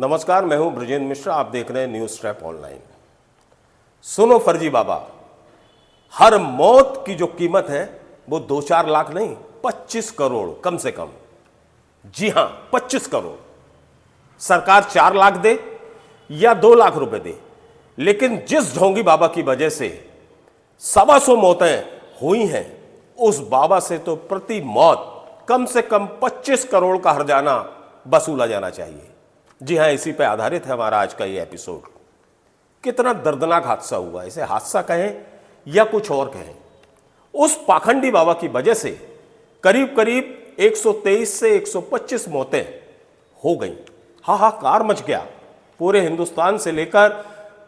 नमस्कार, मैं हूं ब्रजेंद्र मिश्रा। आप देख रहे हैं न्यूज स्ट्रैप ऑनलाइन। सुनो फर्जी बाबा, हर मौत की जो कीमत है वो 2-4 लाख नहीं, 25 करोड़ कम से कम। जी हां, 25 करोड़। सरकार 4 लाख दे या 2 लाख रुपए दे, लेकिन जिस ढोंगी बाबा की वजह से 125 मौतें हुई हैं, उस बाबा से तो प्रति मौत कम से कम 25 करोड़ का हर्जाना वसूला जाना चाहिए। जी हां, इसी पे आधारित है हमारा आज का ये एपिसोड। कितना दर्दनाक हादसा हुआ, इसे हादसा कहें या कुछ और कहें। उस पाखंडी बाबा की वजह से करीब करीब 123 से 125 मौतें हो गई। हाहाकार मच गया। पूरे हिंदुस्तान से लेकर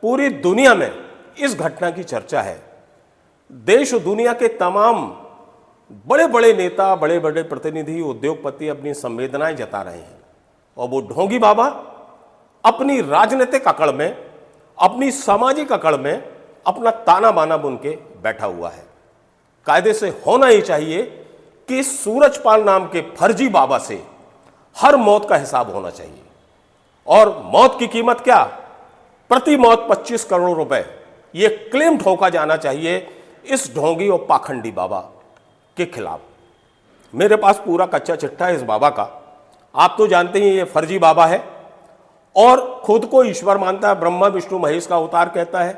पूरी दुनिया में इस घटना की चर्चा है। देश और दुनिया के तमाम बड़े बड़े नेता, बड़े बड़े प्रतिनिधि, उद्योगपति अपनी संवेदनाएं जता रहे हैं, और वो ढोंगी बाबा अपनी राजनीतिक अकड़ में, अपनी सामाजिक अकड़ में अपना ताना बाना बुन के बैठा हुआ है। कायदे से होना ही चाहिए कि सूरजपाल नाम के फर्जी बाबा से हर मौत का हिसाब होना चाहिए। और मौत की कीमत क्या? प्रति मौत 25 करोड़ रुपए, यह क्लेम ठोका जाना चाहिए इस ढोंगी और पाखंडी बाबा के खिलाफ। मेरे पास पूरा कच्चा चिट्ठा है इस बाबा का। आप तो जानते हैं ये फर्जी बाबा है और खुद को ईश्वर मानता है, ब्रह्मा विष्णु महेश का अवतार कहता है,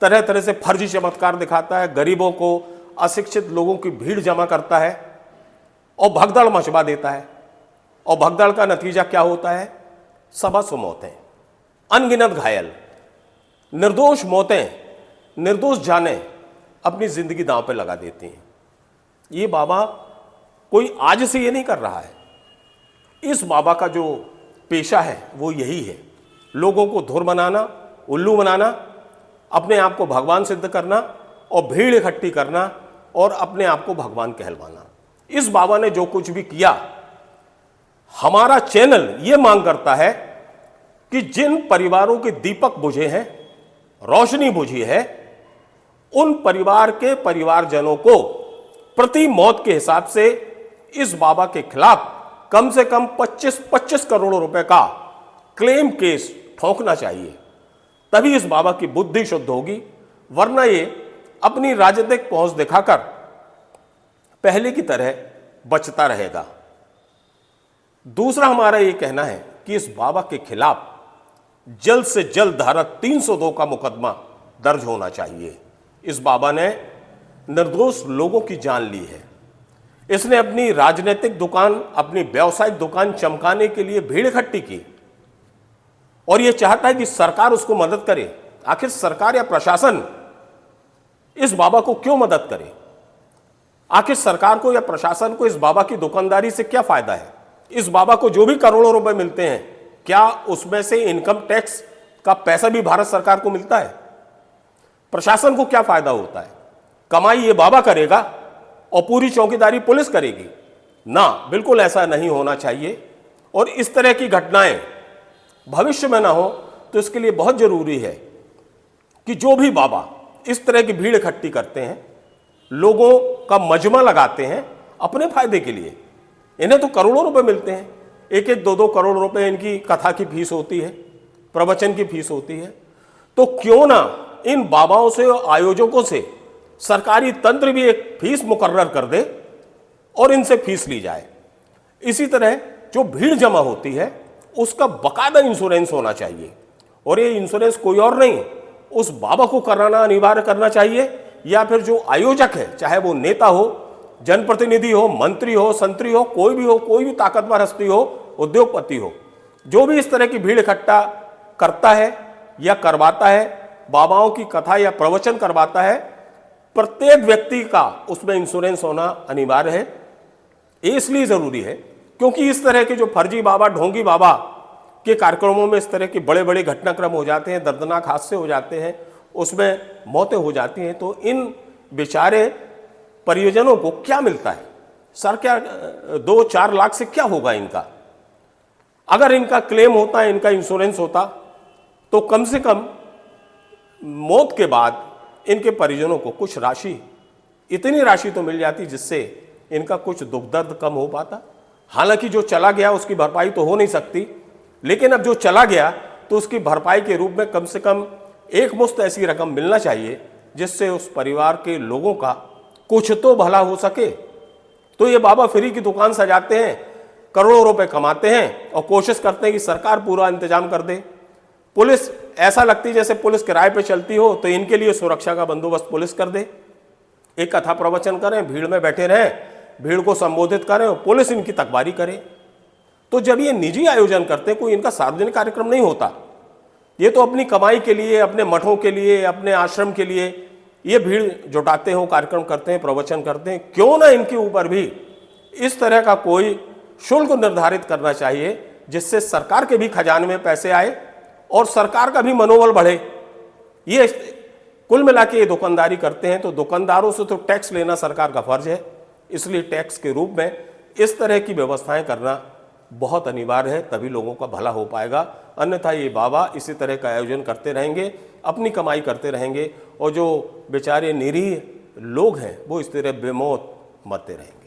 तरह तरह से फर्जी चमत्कार दिखाता है, गरीबों को, अशिक्षित लोगों की भीड़ जमा करता है और भगदड़ मचवा देता है। और भगदड़ का नतीजा क्या होता है? 125 मौतें, अनगिनत घायल, निर्दोष मौतें, निर्दोष जानें अपनी जिंदगी दांव पे लगा देती हैं। ये बाबा कोई आज से ये नहीं कर रहा है। इस बाबा का जो पेशा है वो यही है, लोगों को धुर बनाना, उल्लू बनाना, अपने आप को भगवान सिद्ध करना और भीड़ इकट्ठी करना और अपने आप को भगवान कहलवाना। इस बाबा ने जो कुछ भी किया, हमारा चैनल ये मांग करता है कि जिन परिवारों के दीपक बुझे हैं, रोशनी बुझी है, उन परिवार के परिवारजनों को प्रति मौत के हिसाब से इस बाबा के खिलाफ कम से कम 25 करोड़ रुपए का क्लेम केस ठोकना चाहिए। तभी इस बाबा की बुद्धि शुद्ध होगी, वरना ये अपनी राजनीतिक पहुंच दिखाकर पहले की तरह बचता रहेगा। दूसरा हमारा ये कहना है कि इस बाबा के खिलाफ जल्द से जल्द धारा 302 का मुकदमा दर्ज होना चाहिए। इस बाबा ने निर्दोष लोगों की जान ली है। इसने अपनी राजनीतिक दुकान, अपनी व्यावसायिक दुकान चमकाने के लिए भीड़ इकट्ठी की और यह चाहता है कि सरकार उसको मदद करे। आखिर सरकार या प्रशासन इस बाबा को क्यों मदद करे? आखिर सरकार को या प्रशासन को इस बाबा की दुकानदारी से क्या फायदा है? इस बाबा को जो भी करोड़ों रुपए मिलते हैं, क्या उसमें से इनकम टैक्स का पैसा भी भारत सरकार को मिलता है? प्रशासन को क्या फायदा होता है? कमाई ये बाबा करेगा और पूरी चौकीदारी पुलिस करेगी? ना, बिल्कुल ऐसा नहीं होना चाहिए। और इस तरह की घटनाएं भविष्य में ना हो, तो इसके लिए बहुत जरूरी है कि जो भी बाबा इस तरह की भीड़ इकट्ठी करते हैं, लोगों का मजमा लगाते हैं अपने फायदे के लिए, इन्हें तो करोड़ों रुपए मिलते हैं, 1-1, 2-2 करोड़ रुपए इनकी कथा की फीस होती है, प्रवचन की फीस होती है। तो क्यों ना इन बाबाओं से और आयोजकों से सरकारी तंत्र भी एक फीस मुकर्रर कर दे और इनसे फीस ली जाए। इसी तरह जो भीड़ जमा होती है उसका बकायदा इंश्योरेंस होना चाहिए, और ये इंश्योरेंस कोई और नहीं, उस बाबा को कराना अनिवार्य करना चाहिए, या फिर जो आयोजक है, चाहे वो नेता हो, जनप्रतिनिधि हो, मंत्री हो, संतरी हो, कोई भी ताकतवर हस्ती हो, उद्योगपति हो, जो भी इस तरह की भीड़ इकट्ठा करता है या करवाता है, बाबाओं की कथा या प्रवचन करवाता है, प्रत्येक व्यक्ति का उसमें इंश्योरेंस होना अनिवार्य है। ये इसलिए जरूरी है क्योंकि इस तरह के जो फर्जी बाबा, ढोंगी बाबा के कार्यक्रमों में इस तरह के बड़े बड़े घटनाक्रम हो जाते हैं, दर्दनाक हादसे हो जाते हैं, उसमें मौतें हो जाती हैं। तो इन बेचारे परिजनों को क्या मिलता है? सर, क्या 2-4 लाख से क्या होगा इनका? अगर इनका क्लेम होता है, इनका इंश्योरेंस होता, तो कम से कम मौत के बाद इनके परिजनों को कुछ राशि, इतनी राशि तो मिल जाती जिससे इनका कुछ दुख दर्द कम हो पाता। हालांकि जो चला गया उसकी भरपाई तो हो नहीं सकती, लेकिन अब जो चला गया तो उसकी भरपाई के रूप में कम से कम एक मुश्त ऐसी रकम मिलना चाहिए जिससे उस परिवार के लोगों का कुछ तो भला हो सके। तो ये बाबा फ्री की दुकान सजाते हैं, करोड़ों रुपए कमाते हैं और कोशिश करते हैं कि सरकार पूरा इंतजाम कर दे। पुलिस ऐसा लगती है जैसे पुलिस किराए पे चलती हो, तो इनके लिए सुरक्षा का बंदोबस्त पुलिस कर दे। एक कथा प्रवचन करें, भीड़ में बैठे रहें, भीड़ को संबोधित करें और पुलिस इनकी तकबारी करे। तो जब ये निजी आयोजन करते हैं, कोई इनका सार्वजनिक कार्यक्रम नहीं होता, ये तो अपनी कमाई के लिए, अपने मठों के लिए, अपने आश्रम के लिए ये भीड़ जुटाते हो, कार्यक्रम करते हैं, प्रवचन करते हैं। क्यों ना इनके ऊपर भी इस तरह का कोई शुल्क निर्धारित करना चाहिए जिससे सरकार के भी खजाने में पैसे आए और सरकार का भी मनोबल बढ़े। ये कुल मिला के ये दुकानदारी करते हैं, तो दुकानदारों से तो टैक्स लेना सरकार का फर्ज है, इसलिए टैक्स के रूप में इस तरह की व्यवस्थाएं करना बहुत अनिवार्य है, तभी लोगों का भला हो पाएगा। अन्यथा ये बाबा इसी तरह का आयोजन करते रहेंगे, अपनी कमाई करते रहेंगे और जो बेचारे निरीह लोग हैं वो इस तरह बेमौत मरते रहेंगे।